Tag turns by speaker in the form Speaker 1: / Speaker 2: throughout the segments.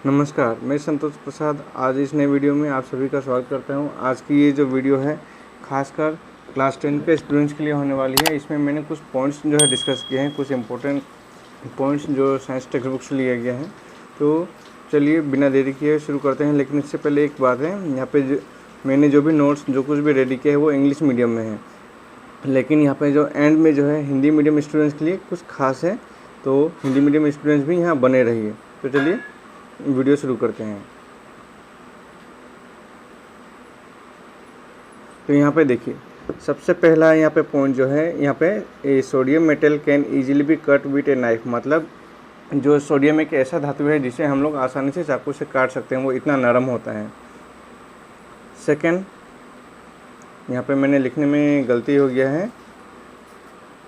Speaker 1: नमस्कार, मैं संतोष प्रसाद आज इस नए वीडियो में आप सभी का स्वागत करता हूं। आज की ये जो वीडियो है खासकर क्लास 10 के स्टूडेंट्स के लिए होने वाली है। इसमें मैंने कुछ पॉइंट्स जो है डिस्कस किए हैं, कुछ इंपॉर्टेंट पॉइंट्स जो साइंस टेक्स्ट बुक से लिया गया है। तो चलिए बिना देरी किए शुरू करते हैं। लेकिन इससे पहले एक बात है, यहाँ पे मैंने जो भी नोट्स जो कुछ भी रेडी किया है वो इंग्लिश मीडियम में है, लेकिन यहाँ पे जो एंड में जो है हिंदी मीडियम स्टूडेंट्स के लिए कुछ खास है, तो हिंदी मीडियम स्टूडेंट्स भी यहाँ बने रहिए। तो चलिए वीडियो शुरू करते हैं। तो यहाँ पे देखिए, सबसे पहला यहाँ पे पॉइंट जो है, यहाँ पे sodium metal can easily B cut with a knife. मतलब जो सोडियम एक ऐसा धातु है जिसे हम लोग आसानी से चाकू से काट सकते हैं, वो इतना नरम होता है। सेकंड, यहाँ पे मैंने लिखने में गलती हो गया है,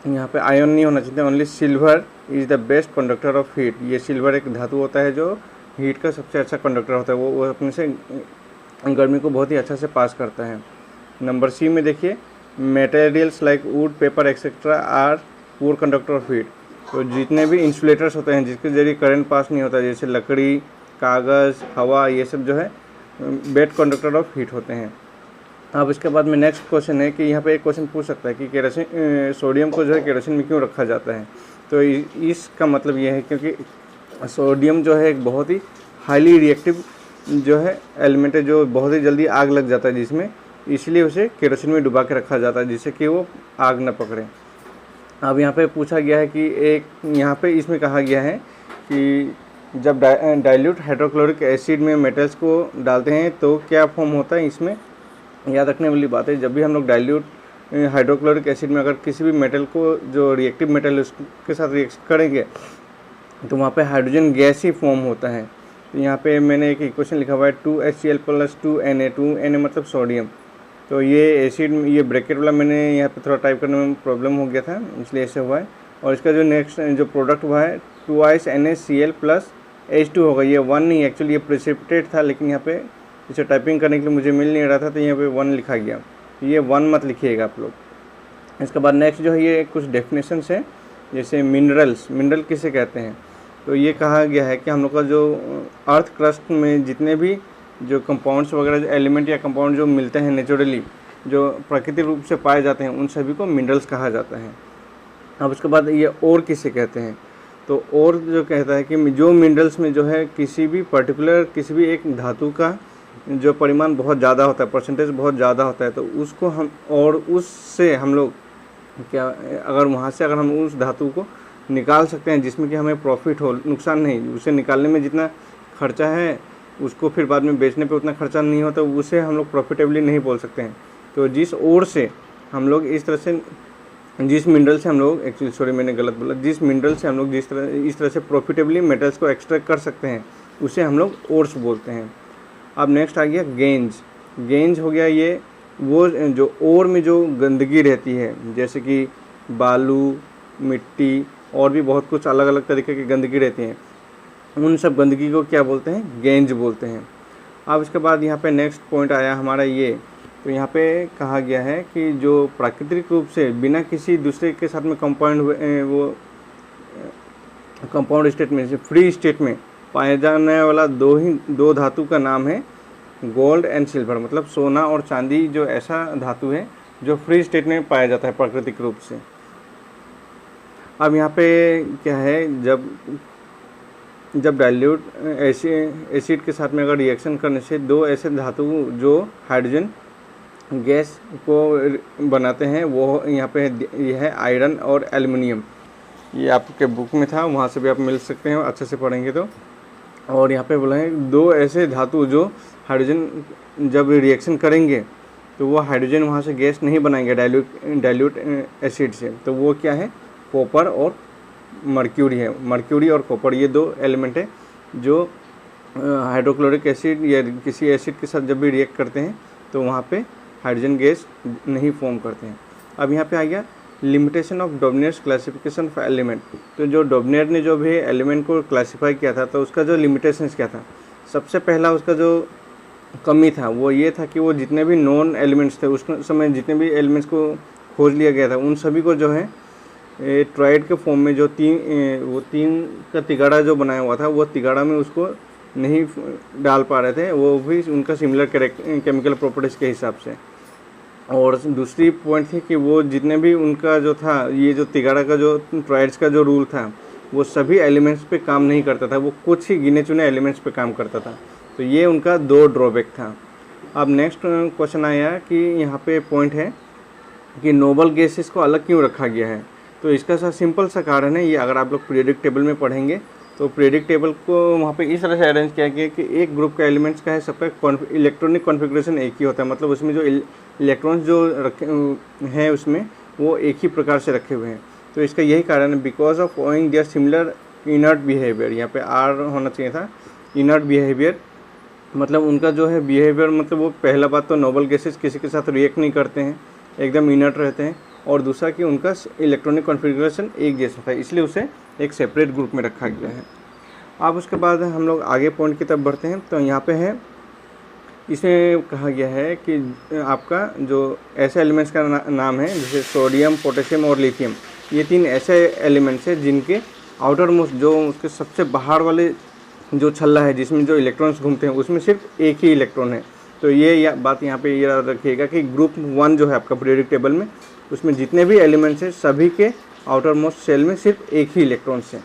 Speaker 1: यहाँ पे आयन नहीं होना चाहिए, only silver is the best conductor of heat. ये सिल्वर एक धातु होता है जो हीट का सबसे अच्छा कंडक्टर होता है, वो अपने से गर्मी को बहुत ही अच्छा से पास करता है। नंबर सी में देखिए, materials like wood, paper etcetera are poor conductor of heat. तो जितने भी इंसुलेटर्स होते हैं जिसके जरिए करंट पास नहीं होता, जैसे लकड़ी, कागज़, हवा, ये सब जो है बेड कंडक्टर ऑफ हीट होते हैं। अब इसके बाद में नेक्स्ट क्वेश्चन है कि यहाँ पे एक क्वेश्चन पूछ सकता है कि केरोसिन, सोडियम को जो है केरोसिन में क्यों रखा जाता है। तो इसका मतलब ये है क्योंकि सोडियम जो है एक बहुत ही हाईली रिएक्टिव जो है एलिमेंट है, जो बहुत ही जल्दी आग लग जाता है जिसमें, इसलिए उसे केरोसिन में डुबा के रखा जाता है जिससे कि वो आग न पकड़े। अब यहाँ पे पूछा गया है कि एक यहाँ पे इसमें कहा गया है कि जब डाइल्यूट हाइड्रोक्लोरिक एसिड में मेटल्स को डालते हैं तो क्या फॉर्म होता है। इसमें याद रखने वाली बात है, जब भी हम लोग डाइल्यूट हाइड्रोक्लोरिक एसिड में अगर किसी भी मेटल को, जो रिएक्टिव मेटल है उसके साथ रिएक्ट करेंगे तो वहाँ पे हाइड्रोजन गैस ही फॉर्म होता है। तो यहाँ पे मैंने एक इक्वेशन लिखा हुआ है 2HCl + 2Na। 2Na मतलब सोडियम। तो ये एसिड, ये ब्रैकेट वाला मैंने यहाँ पे थोड़ा टाइप करने में प्रॉब्लम हो गया था, इसलिए ऐसे हुआ है। और इसका जो नेक्स्ट जो प्रोडक्ट हुआ है 2NaCl + H2 होगा। ये 1 नहीं, एक्चुअली ये प्रेसिपिटेट था, लेकिन यहाँ पे इसे टाइपिंग करने के लिए मुझे मिल नहीं रहा था, तो यहाँ पे 1 लिखा गया। ये 1 मत लिखिएगा आप लोग। इसके बाद नेक्स्ट जो है ये कुछ डेफिनेशंस है, जैसे मिनरल किसे कहते हैं। तो ये कहा गया है कि हम लोग का जो अर्थ क्रस्ट में जितने भी जो कंपाउंड्स वगैरह, जो एलिमेंट या कंपाउंड जो मिलते हैं नेचुरली, जो प्राकृतिक रूप से पाए जाते हैं, उन सभी को मिनरल्स कहा जाता है। अब उसके बाद ये और किसे कहते हैं। तो और जो कहता है कि जो मिनरल्स में जो है किसी भी पर्टिकुलर, किसी भी एक धातु का जो परिमाण बहुत ज़्यादा होता है, परसेंटेज बहुत ज़्यादा होता है, तो उसको हम, और उससे हम लोग क्या, अगर वहाँ से अगर हम उस धातु को निकाल सकते हैं जिसमें कि हमें प्रॉफिट हो, नुकसान नहीं, उसे निकालने में जितना खर्चा है उसको फिर बाद में बेचने पे उतना खर्चा नहीं होता, उसे हम लोग प्रॉफिटेबली नहीं बोल सकते हैं। तो जिस ओर से हम लोग इस तरह से, जिस मिनरल से हम लोग, एक्चुअली सॉरी मैंने गलत बोला, जिस मिनरल से हम लोग इस तरह से प्रॉफिटेबली मेटल्स को एक्सट्रैक्ट कर सकते हैं उसे हम लोग ओर्स बोलते हैं। अब नेक्स्ट आ गया गेंज हो गया। ये वो जो ओर में जो गंदगी रहती है, जैसे कि बालू, मिट्टी और भी बहुत कुछ अलग अलग तरीके की गंदगी रहती हैं, उन सब गंदगी को क्या बोलते हैं, गेंज बोलते हैं। अब इसके बाद यहाँ पे नेक्स्ट पॉइंट आया हमारा ये। तो यहाँ पे कहा गया है कि जो प्राकृतिक रूप से बिना किसी दूसरे के साथ में कंपाउंड हुए, वो कंपाउंड स्टेट में, फ्री स्टेट में पाए जाने वाला दो धातु का नाम है गोल्ड एंड सिल्वर। मतलब सोना और चांदी जो ऐसा धातु है जो फ्री स्टेट में पाया जाता है प्राकृतिक रूप से। अब यहाँ पे क्या है, जब डाइल्यूट एसिड के साथ में अगर रिएक्शन करने से दो ऐसे धातु जो हाइड्रोजन गैस को बनाते हैं, वो यहाँ पे ये है आयरन और एल्युमिनियम। ये आपके बुक में था, वहाँ से भी आप मिल सकते हैं अच्छे से पढ़ेंगे तो। और यहाँ पे बोला है दो ऐसे धातु जो हाइड्रोजन जब रिएक्शन करेंगे तो वो हाइड्रोजन वहाँ से गैस नहीं बनाएंगे डाइल्यूट एसिड से। तो वो क्या है, कॉपर और मर्क्यूरी है। मर्क्यूरी और कॉपर ये दो एलिमेंट है जो हाइड्रोक्लोरिक एसिड या किसी एसिड के साथ जब भी रिएक्ट करते हैं तो वहाँ पे हाइड्रोजन गैस नहीं फॉर्म करते हैं। अब यहाँ पे आ गया limitation of Dobereiner's classification for element. तो जो डॉबनेयर ने जो भी एलिमेंट को क्लासीफाई किया था, तो उसका जो लिमिटेशंस क्या था, सबसे पहला उसका जो कमी था वो ये था कि वो जितने भी नॉन एलिमेंट्स थे उस समय, जितने भी एलिमेंट्स को खोज लिया गया था, उन सभी को जो है ट्राइड के फॉर्म में जो तीन का तिगाड़ा जो बनाया हुआ था, वो तिगाड़ा में उसको नहीं डाल पा रहे थे, वो भी उनका सिमिलर केमिकल प्रॉपर्टीज़ के हिसाब से। और दूसरी पॉइंट थी कि वो जितने भी उनका जो था, ये जो तिगाड़ा का जो ट्रायड्स का जो रूल था, वो सभी एलिमेंट्स पे काम नहीं करता था, वो कुछ ही गिने चुने एलिमेंट्स पे काम करता था। तो ये उनका 2 ड्रॉबैक था। अब नेक्स्ट क्वेश्चन आया कि यहाँ पे पॉइंट है कि नोबल गैसेस को अलग क्यों रखा गया है। तो इसका सिंपल सा कारण है, ये अगर आप लोग पीरियोडिक टेबल में पढ़ेंगे तो पीरियोडिक टेबल को वहाँ पे इस तरह से अरेंज किया गया कि एक ग्रुप का एलिमेंट्स का है, सबका इलेक्ट्रॉनिक कॉन्फ़िगरेशन एक ही होता है, मतलब उसमें जो इलेक्ट्रॉन्स जो रखे हैं उसमें वो एक ही प्रकार से रखे हुए हैं। तो इसका यही कारण है, because of owing their similar inert behaviour, यहाँ पे आर होना चाहिए था, इनर्ट बिहेवियर, मतलब उनका जो है बिहेवियर, मतलब वो पहला बात तो नोबल गैसेस किसी के साथ रिएक्ट नहीं करते हैं, एकदम इनर्ट रहते हैं, और दूसरा कि उनका इलेक्ट्रॉनिक कॉन्फ़िगरेशन एक जैसा था, इसलिए उसे एक सेपरेट ग्रुप में रखा गया है। अब उसके बाद हम लोग आगे पॉइंट की तरफ बढ़ते हैं। तो यहाँ पे है, इसे कहा गया है कि आपका जो ऐसे एलिमेंट्स का नाम है जैसे सोडियम, पोटेशियम और लिथियम, ये 3 ऐसे एलिमेंट्स हैं जिनके आउटर मोस्ट, जो उसके सबसे बाहर वाले जो छल्ला है जिसमें जो इलेक्ट्रॉन्स घूमते हैं, उसमें सिर्फ एक ही इलेक्ट्रॉन है। तो ये बात यहाँ पे याद रखिएगा कि ग्रुप 1 जो है आपका पीरियोडिक टेबल में, उसमें जितने भी एलिमेंट्स हैं सभी के आउटर मोस्ट शेल में सिर्फ एक ही इलेक्ट्रॉन्स हैं।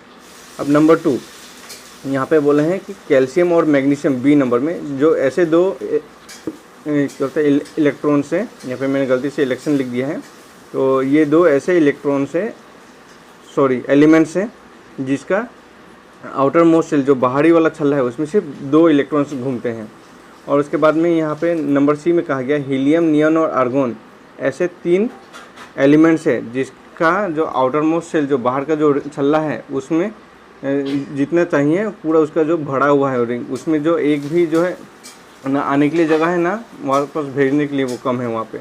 Speaker 1: अब नंबर 2 यहाँ पे बोले हैं कि कैल्शियम और मैग्नीशियम बी नंबर में जो ऐसे 2 इलेक्ट्रॉन्स हैं, यहाँ पे मैंने गलती से इलेक्शन लिख दिया है, तो ये 2 ऐसे इलेक्ट्रॉन्स हैं, एलिमेंट्स हैं जिसका आउटर मोस्ट शेल जो बाहरी वाला छल्ला है उसमें सिर्फ 2 इलेक्ट्रॉन्स घूमते हैं। और उसके बाद में यहाँ पे नंबर सी में कहा गया हीलियम, नियॉन और आर्गोन ऐसे 3 एलिमेंट्स है जिसका जो आउटर मोस्ट शेल जो बाहर का जो छल्ला है उसमें जितना चाहिए पूरा उसका जो भरा हुआ है रिंग, उसमें जो एक भी जो है ना आने के लिए जगह है ना वापस भेजने के लिए वो कम है वहाँ पे।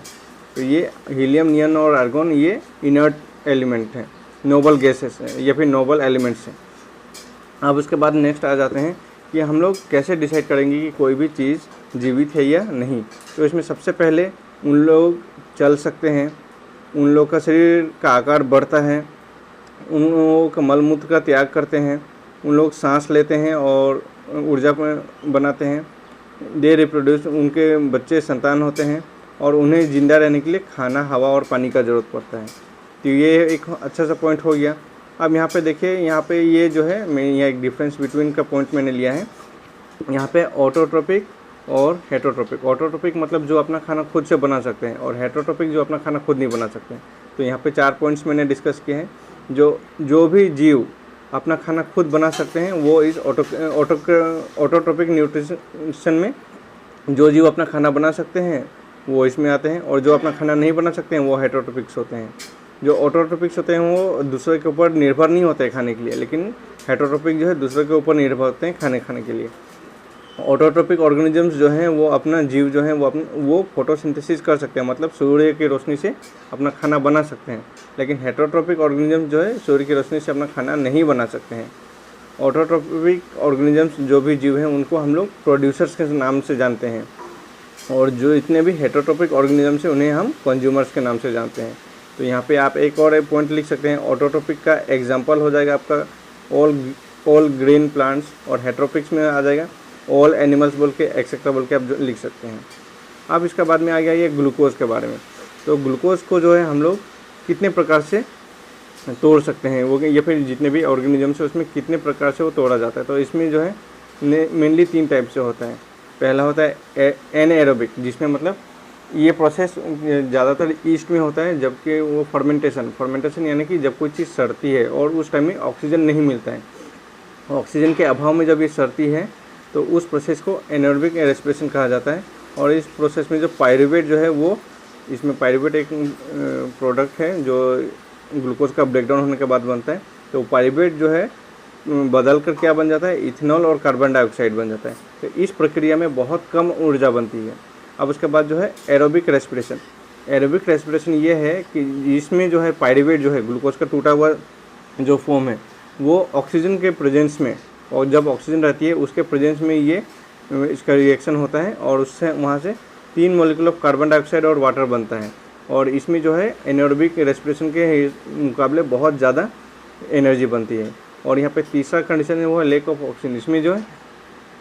Speaker 1: तो ये हीलियम, नियॉन और आर्गोन ये इनर्ट एलिमेंट हैं, नोबल गैसेस है या फिर नोबल एलिमेंट्स हैं। अब उसके बाद नेक्स्ट आ जाते हैं कि हम लोग कैसे डिसाइड करेंगे कि कोई भी चीज़ जीवित है या नहीं। तो इसमें सबसे पहले उन लोग चल सकते हैं, उन लोग का शरीर का आकार बढ़ता है, उन लोगों का मलमूत्र का त्याग करते हैं, उन लोग सांस लेते हैं और ऊर्जा बनाते हैं, दे रिप्रोड्यूस, उनके बच्चे संतान होते हैं और उन्हें ज़िंदा रहने के लिए खाना, हवा और पानी का ज़रूरत पड़ता है। तो ये एक अच्छा सा पॉइंट हो गया। अब यहाँ पे देखिए, यहाँ पे ये जो है मैं यहाँ एक डिफरेंस बिटवीन का पॉइंट मैंने लिया है। यहाँ पे ऑटोट्रोपिक और हेटरोट्रोपिक। ऑटोट्रोपिक मतलब जो अपना खाना खुद से बना सकते हैं, और हेटरोट्रोपिक जो अपना खाना खुद नहीं बना सकते हैं। तो यहाँ पे 4 पॉइंट्स मैंने डिस्कस किए हैं। जो भी जीव अपना खाना खुद बना सकते हैं वो इस ऑटोट्रोपिक न्यूट्रिशन में, जो जीव अपना खाना बना सकते हैं वो इसमें आते हैं, और जो अपना खाना नहीं बना सकते हैं वो हेटरोट्रोपिक्स होते हैं। जो ऑटोट्रोपिक्स होते हैं वो दूसरे के ऊपर निर्भर नहीं होते हैं खाने के लिए, लेकिन हेटरोट्रोपिक जो है दूसरे के ऊपर निर्भर होते हैं खाने के लिए। ऑटोट्रोपिक ऑर्गेनिजम्स जो हैं वो अपना जीव जो है वो फोटोसिंथेसिस कर सकते हैं, मतलब सूर्य की रोशनी से अपना खाना बना सकते हैं। लेकिन हेटरोट्रोपिक ऑर्गेनिजम्स जो है सूर्य की रोशनी से अपना खाना नहीं बना सकते हैं। ऑटोट्रोपिक ऑर्गेनिजम्स जो भी जीव हैं उनको हम लोग प्रोड्यूसर्स के नाम से जानते हैं, और जो इतने भी हेटरोट्रोपिक ऑर्गेनिजम्स हैं उन्हें हम कंज्यूमर्स के नाम से जानते हैं। तो यहाँ पे आप एक और पॉइंट लिख सकते हैं। ऑटोट्रोपिक का एग्जांपल हो जाएगा आपका ऑल ग्रीन प्लांट्स, और हेटरोपिक्स में आ जाएगा ऑल एनिमल्स बोल के एक्सेट्रा बोल के आप लिख सकते हैं। अब इसके बाद में आ गया ये ग्लूकोज के बारे में। तो ग्लूकोज को जो है हम लोग कितने प्रकार से तोड़ सकते हैं, वो या फिर जितने भी ऑर्गेनिजम्स है उसमें कितने प्रकार से वो तोड़ा जाता है। तो इसमें जो है मेनली 3 टाइप से होता है। पहला होता है एनएरोबिक, जिसमें मतलब ये प्रोसेस ज़्यादातर ईस्ट में होता है, जबकि वो फर्मेंटेशन यानी कि जब कोई चीज़ सड़ती है और उस टाइम में ऑक्सीजन नहीं मिलता है, ऑक्सीजन के अभाव में जब ये सड़ती है तो उस प्रोसेस को एनारोबिक रेस्पिरेशन कहा जाता है। और इस प्रोसेस में जो पायरुवेट जो है वो, इसमें पायरुवेट एक प्रोडक्ट है जो ग्लूकोज का ब्रेकडाउन होने के बाद बनता है। तो पायरुवेट जो है बदल कर क्या बन जाता है, इथेनॉल और कार्बन डाइऑक्साइड बन जाता है। तो इस प्रक्रिया में बहुत कम ऊर्जा बनती है। अब उसके बाद जो है एरोबिक रेस्पिरेशन। एरोबिक रेस्पिरेशन ये है कि इसमें जो है पायरुवेट जो है ग्लूकोज का टूटा हुआ जो फॉर्म है वो ऑक्सीजन के प्रेजेंस में, और जब ऑक्सीजन रहती है उसके प्रेजेंस में ये इसका रिएक्शन होता है और उससे वहाँ से 3 मॉलिक्यूल ऑफ कार्बन डाइऑक्साइड और वाटर बनता है। और इसमें जो है एनारोबिक रेस्पिरेशन के मुकाबले बहुत ज़्यादा एनर्जी बनती है। और यहाँ पे तीसरा कंडीशन है वो है लैक ऑफ ऑक्सीजन। इसमें जो है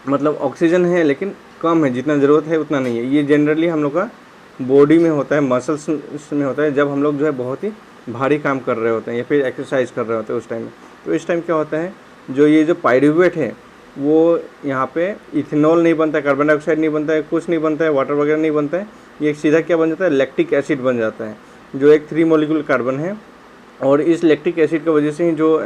Speaker 1: मतलब ऑक्सीजन है लेकिन कम है, जितना ज़रूरत है उतना नहीं है। ये जनरली हम लोग का बॉडी में होता है, मसल्स में होता है, जब हम लोग जो है बहुत ही भारी काम कर रहे होते हैं या फिर एक्सरसाइज कर रहे होते हैं उस टाइम में। तो इस टाइम क्या होता है, जो ये जो पायरूवेट है वो यहाँ पे इथेनॉल नहीं बनता है, कार्बन डाइऑक्साइड नहीं बनता है, कुछ नहीं बनता है, वाटर वगैरह नहीं बनता है, ये सीधा क्या बन जाता है, लैक्टिक एसिड बन जाता है, जो एक 3 मॉलिक्यूल कार्बन है। और इस लैक्टिक एसिड की वजह से ही जो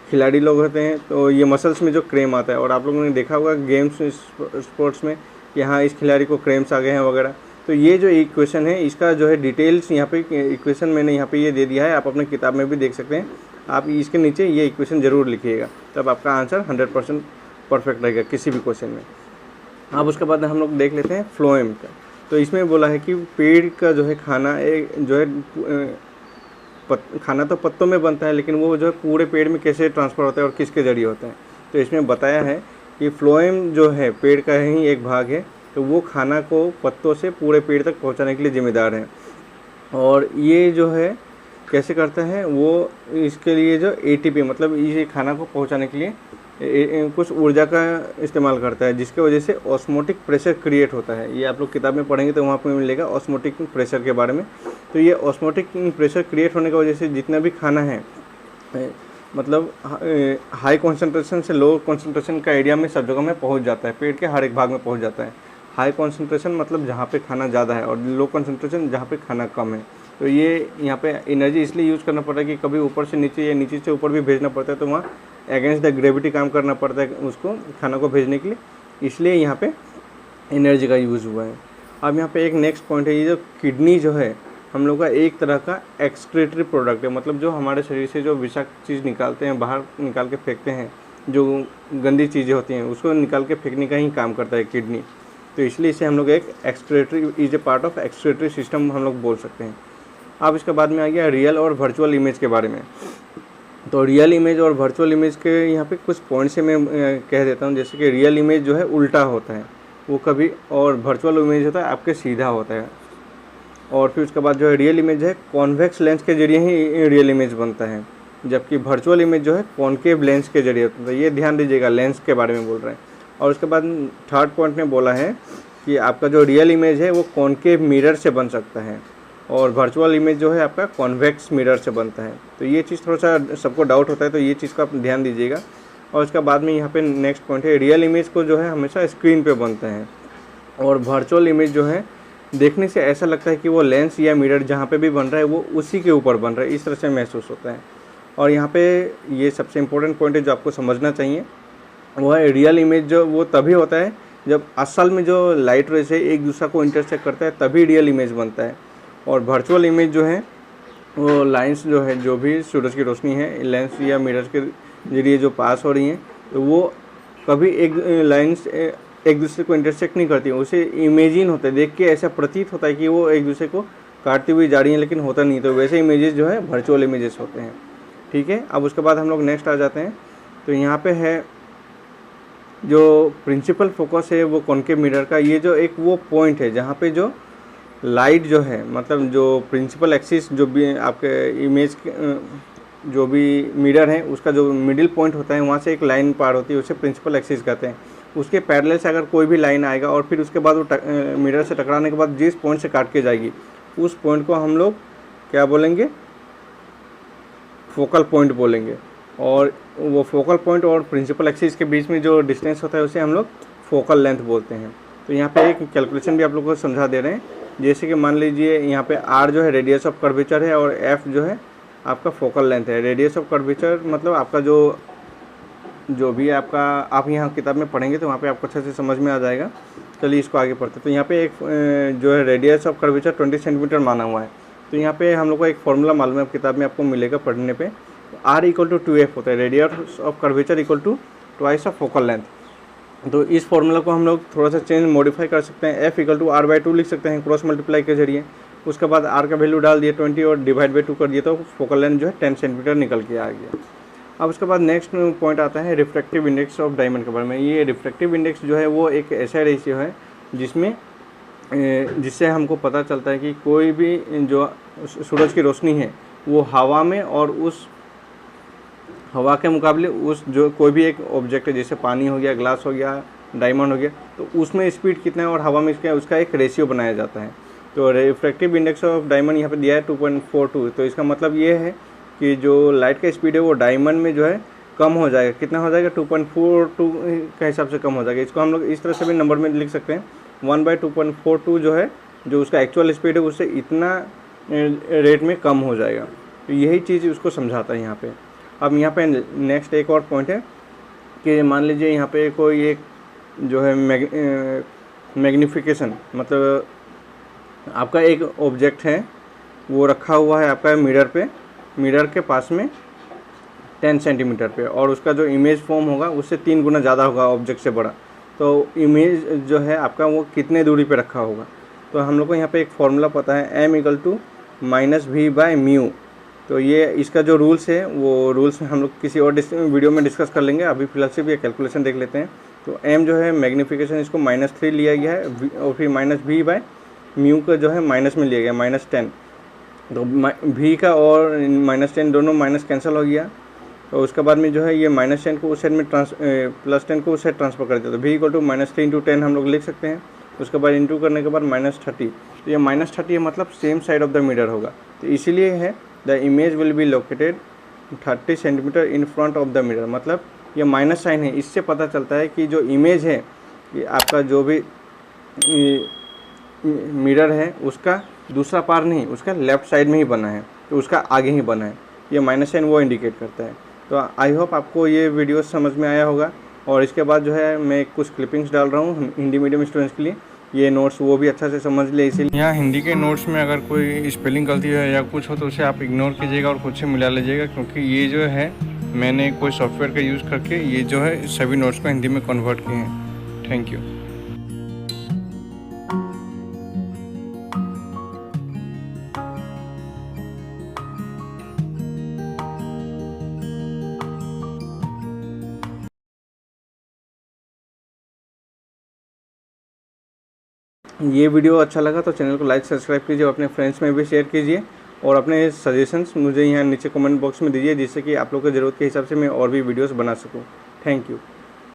Speaker 1: खिलाड़ी लोग होते हैं तो ये मसल्स में जो क्रेम आता है, और आप लोगों ने देखा होगा गेम्स स्पोर्ट्स में कि हाँ इस खिलाड़ी को क्रेम्स आ गए हैं वगैरह। तो ये जो इक्वेशन है इसका जो है डिटेल्स यहाँ पे इक्वेशन मैंने यहाँ पे ये दे दिया है, आप अपने किताब में भी देख सकते हैं। आप इसके नीचे ये इक्वेशन ज़रूर लिखिएगा, तब आपका आंसर 100% परफेक्ट रहेगा किसी भी क्वेश्चन में। अब उसके बाद हम लोग देख लेते हैं फ्लोएम का। तो इसमें बोला है कि पेड़ का जो है खाना जो है खाना तो पत्तों में बनता है, लेकिन वो जो है पूरे पेड़ में कैसे ट्रांसफ़र होता है और किसके ज़रिए होता है। तो इसमें बताया है कि फ्लोएम जो है पेड़ का ही एक भाग है, तो वो खाना को पत्तों से पूरे पेड़ तक पहुंचाने के लिए जिम्मेदार है। और ये जो है कैसे करता है, वो इसके लिए जो एटीपी मतलब ये खाना को पहुंचाने के लिए कुछ ऊर्जा का इस्तेमाल करता है, जिसके वजह से ऑस्मोटिक प्रेशर क्रिएट होता है। ये आप लोग किताब में पढ़ेंगे तो वहाँ पर मिलेगा ऑस्मोटिक प्रेशर के बारे में। तो ये ऑस्मोटिक प्रेशर क्रिएट होने की वजह से जितना भी खाना है मतलब हाई कॉन्सेंट्रेशन से लो कॉन्सेंट्रेशन का एरिया में सब जगह में पहुँच जाता है, पेट के हर एक भाग में पहुँच जाता है। हाई कॉन्सेंट्रेशन मतलब जहाँ पे खाना ज़्यादा है, और लो कॉन्सेंट्रेशन जहाँ पे खाना कम है। तो ये यहाँ पे एनर्जी इसलिए यूज़ करना पड़ता है कि कभी ऊपर से नीचे या नीचे से ऊपर भी भेजना पड़ता है, तो वहाँ अगेंस्ट द ग्रेविटी काम करना पड़ता है उसको खाना को भेजने के लिए, इसलिए यहाँ पे एनर्जी का यूज़ हुआ है। अब यहाँ पे एक नेक्स्ट पॉइंट है, ये जो किडनी जो है हम लोग का एक तरह का एक्सक्रीटरी प्रोडक्ट है, मतलब जो हमारे शरीर से जो विषाक्त चीज़ निकालते हैं, बाहर निकाल के फेंकते हैं, जो गंदी चीज़ें होती हैं उसको निकाल के फेंकने का ही काम करता है किडनी। तो इसलिए इसे हम लोग एक excretory is a part of excretory system हम लोग बोल सकते हैं। अब इसके बाद में आ गया रियल और वर्चुअल इमेज के बारे में। तो रियल इमेज और वर्चुअल इमेज के यहाँ पे कुछ पॉइंट्स से मैं कह देता हूँ। जैसे कि रियल इमेज जो है उल्टा होता है वो कभी, और वर्चुअल इमेज होता है आपके सीधा होता है। और फिर उसके बाद जो है रियल इमेज है कॉन्वेक्स लेंस के जरिए ही रियल इमेज बनता है, जबकि वर्चुअल इमेज जो है कॉनकेव लेंस के जरिए होता है। ये ध्यान दीजिएगा, लेंस के बारे में बोल रहे हैं। और उसके बाद थर्ड पॉइंट में बोला है कि आपका जो रियल इमेज है वो कॉनकेव मिरर से बन सकता है, और वर्चुअल इमेज जो है आपका कॉन्वेक्स मिरर से बनता है। तो ये चीज़ थोड़ा सा सबको डाउट होता है, तो ये चीज़ का आप ध्यान दीजिएगा। और उसके बाद में यहाँ पे नेक्स्ट पॉइंट है, रियल इमेज को जो है हमेशा स्क्रीन पे बनता है, और वर्चुअल इमेज जो है देखने से ऐसा लगता है कि वो लेंस या मिरर जहाँ पे भी बन रहा है वो उसी के ऊपर बन रहा है, इस तरह से महसूस होता है। और यहाँ पे ये सबसे इम्पोर्टेंट पॉइंट है जो आपको समझना चाहिए, वो है रियल इमेज जो वो तभी होता है जब असल में जो लाइट रेज है एक दूसरे को इंटरसेक्ट करता है, तभी रियल इमेज बनता है। और वर्चुअल इमेज जो है वो लाइंस जो है, जो भी सूरज की रोशनी है लेंस या मिरर के जरिए जो पास हो रही हैं, तो वो कभी एक लाइंस एक दूसरे को इंटरसेक्ट नहीं करती, उसे इमेजिन होता है, देख के ऐसा प्रतीत होता है कि वो एक दूसरे को काटती हुई जा रही हैं, लेकिन होता नहीं। तो वैसे इमेजेस जो है वर्चुअल इमेजेस होते हैं। ठीक है, अब उसके बाद हम लोग नेक्स्ट आ जाते हैं। तो यहाँ पे है जो प्रिंसिपल फोकस है वो कॉनकेव मिरर का, ये जो एक वो पॉइंट है जहाँ पे जो लाइट जो है, मतलब जो प्रिंसिपल एक्सिस जो भी आपके इमेज जो भी मिरर है उसका जो मिडिल पॉइंट होता है वहाँ से एक लाइन पार होती है, उसे प्रिंसिपल एक्सिस कहते हैं। उसके पैरेलल से अगर कोई भी लाइन आएगा और फिर उसके बाद वो मिरर से टकराने के बाद जिस पॉइंट से काट के जाएगी उस पॉइंट को हम लोग क्या बोलेंगे, फोकल पॉइंट बोलेंगे। और वो फोकल पॉइंट और प्रिंसिपल एक्सिस के बीच में जो डिस्टेंस होता है उसे हम लोग फोकल लेंथ बोलते हैं। तो यहाँ पे एक कैलकुलेशन भी आप लोगों को समझा दे रहे हैं। जैसे कि मान लीजिए यहाँ पे r जो है रेडियस ऑफ कर्वेचर है और f जो है आपका फोकल लेंथ है। रेडियस ऑफ कर्वेचर मतलब आपका जो भी आपका आप यहाँ किताब में पढ़ेंगे तो वहाँ पे आपको अच्छे से समझ में आ जाएगा। चलिए इसको आगे पढ़ते हैं। तो यहाँ पे एक जो है रेडियस ऑफ कर्वेचर 20 सेंटीमीटर माना हुआ है। तो यहाँ पे हम लोग को एक फॉर्मूला मालूम है, किताब में आपको मिलेगा पढ़ने पे। r इक्वल टू 2f होता है, radius of curvature equal to twice of focal length. तो इस फॉर्मूला को हम लोग थोड़ा सा चेंज मॉडिफाई कर सकते हैं, f इक्वल टू r/2 लिख सकते हैं क्रॉस मल्टीप्लाई के जरिए। उसके बाद r का वैल्यू डाल दिए 20 और डिवाइड बाई 2 कर दिए तो फोकल लेंथ जो है 10 सेंटीमीटर निकल के आ गया। अब उसके बाद नेक्स्ट पॉइंट आता है रिफ्रैक्टिव इंडेक्स ऑफ डायमंड के बारे में। ये रिफ्रैक्टिव इंडेक्स जो है वो एक ऐसा रेशियो है जिससे हमको पता चलता है कि कोई भी जो सूरज की रोशनी है वो हवा में और उस हवा के मुकाबले उस जो कोई भी एक ऑब्जेक्ट है, जैसे पानी हो गया, ग्लास हो गया डायमंड हो गया, तो उसमें स्पीड कितना है और हवा में इसका उसका एक रेशियो बनाया जाता है। तो रिफ्रैक्टिव इंडेक्स ऑफ डायमंड यहाँ पे दिया है 2.42, तो इसका मतलब ये है कि जो लाइट का स्पीड है वो डायमंड में जो है कम हो जाएगा। कितना हो जाएगा? 2.42 के हिसाब से कम हो जाएगा। इसको हम लोग इस तरह से भी नंबर में लिख सकते हैं, 1/2.42 जो है, जो उसका एक्चुअल स्पीड है उससे इतना रेट में कम हो जाएगा। तो यही चीज़ उसको समझाता है यहाँ पे। अब यहाँ पे नेक्स्ट एक और पॉइंट है कि मान लीजिए यहाँ पे कोई एक जो है मैग्नीफिकेशन, मतलब आपका एक ऑब्जेक्ट है वो रखा हुआ है आपका मिरर के पास में 10 सेंटीमीटर पे, और उसका जो इमेज फॉर्म होगा उससे 3 गुना ज़्यादा होगा ऑब्जेक्ट से बड़ा। तो इमेज जो है आपका वो कितने दूरी पे रखा होगा? तो हम लोग को यहाँ पे एक फॉर्मूला पता है, m = -v/μ। तो ये इसका जो रूल्स है वो रूल्स हम लोग किसी और वीडियो में डिस्कस कर लेंगे। अभी फिलहाल सिर्फ ये कैलकुलेशन देख लेते हैं। तो m जो है मैग्नीफिकेशन, इसको -3 लिया गया है, और फिर -v/μ का जो है माइनस में लिया गया -10। तो v का और -10 दोनों माइनस कैंसिल हो गया। तो उसके बाद में जो है ये -10 को उस साइड में +10 को उस साइड ट्रांसफर कर देते, तो v = -3 × 10 हम लोग लिख सकते हैं। उसके बाद इंटू करने के बाद -30, तो ये -30 है, मतलब same side of the mirror होगा। तो इसीलिए है the image will be located 30 centimetre in front of the mirror, मतलब ये माइनस साइन है। इससे पता चलता है कि जो इमेज है, ये आपका जो भी मिरर है उसका दूसरा पार नहीं, उसका लेफ़्ट साइड में ही बना है, तो उसका आगे ही बना है। ये माइनस साइन वो इंडिकेट करता है। तो आई होप आपको ये वीडियो समझ में आया होगा। और इसके बाद जो है मैं कुछ क्लिपिंग्स डाल रहा हूँ हिंदी मीडियम स्टूडेंट्स के लिए, ये नोट्स वो भी अच्छा से समझ ले। इसीलिए यहाँ हिंदी के नोट्स में अगर कोई स्पेलिंग गलती है या कुछ हो तो उसे आप इग्नोर कीजिएगा और खुद से मिला लीजिएगा, क्योंकि ये जो है मैंने कोई सॉफ्टवेयर का यूज़ करके ये जो है सभी नोट्स को हिंदी में कन्वर्ट किए हैं। Thank you. ये वीडियो अच्छा लगा तो चैनल को लाइक सब्सक्राइब कीजिए, और अपने फ्रेंड्स में भी शेयर कीजिए, और अपने सजेशंस मुझे यहाँ नीचे कमेंट बॉक्स में दीजिए, जिससे कि आप लोग की ज़रूरत के हिसाब से मैं और भी वीडियोस बना सकूँ। Thank you.